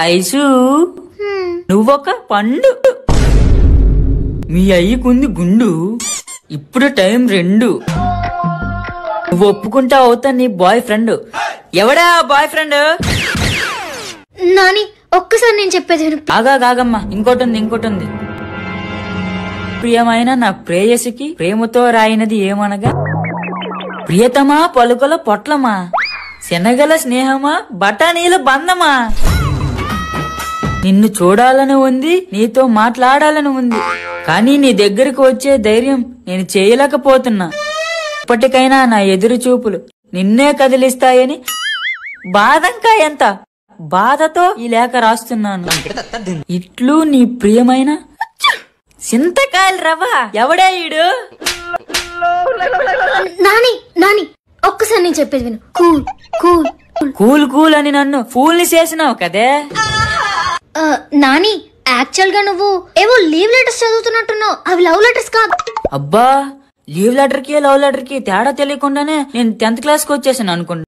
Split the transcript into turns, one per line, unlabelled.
Ice నువ్వొక పండు, మీ అయ్యకుంది గుండు, ఇప్పుడు టైం 2. నువ్వు ఒప్పుకుంటా అవుతా నీ బాయ్ ఫ్రెండ్. ఎవడా బాయ్ ఫ్రెండ్?
నాని ఒక్కసారి నేను చెప్పేది విను.
ఆగాగమ్మా, ఇంకోటి ఉంది. ప్రియమైన నా ప్రేయసికి ప్రేమతో రాయినది ఏమనగా, ప్రియతమా పలుకల పొట్లమా, శనగల స్నేహమా బఠానీల బంధమా, నిన్ను చూడాలని ఉంది, నీతో మాట్లాడాలని ఉంది, కానీ నీ దగ్గరకు వచ్చే ధైర్యం నేను చేయలేకపోతున్నా. ఇప్పటికైనా నా ఎదురు చూపులు నిన్నే కదిలిస్తాయని బాధంకా ఎంత బాధతో ఈ లేఖ రాస్తున్నాను. ఇట్లు నీ ప్రియమైన చింతకాయలు రవ్వ. ఎవడే ఈడు?
నాని నాని ఒక్కసారి నేను చెప్పేది విను. కూల్ కూల్
కూల్ కూల్ అని నన్ను ఫూల్ ని చేసినావు కదే.
నాని యాక్చువల్ గా నువ్వు ఏవో లీవ్ లెటర్స్ చదువుతున్నట్టున్నావు, అవి లవ్ లెటర్స్ కాదు.
అబ్బా, లీవ్ లెటర్ కి లవ్ లెటర్ కి తేడా తెలియకుండానే నేను 10th క్లాస్ కి వచ్చేసాను అనుకుంటా.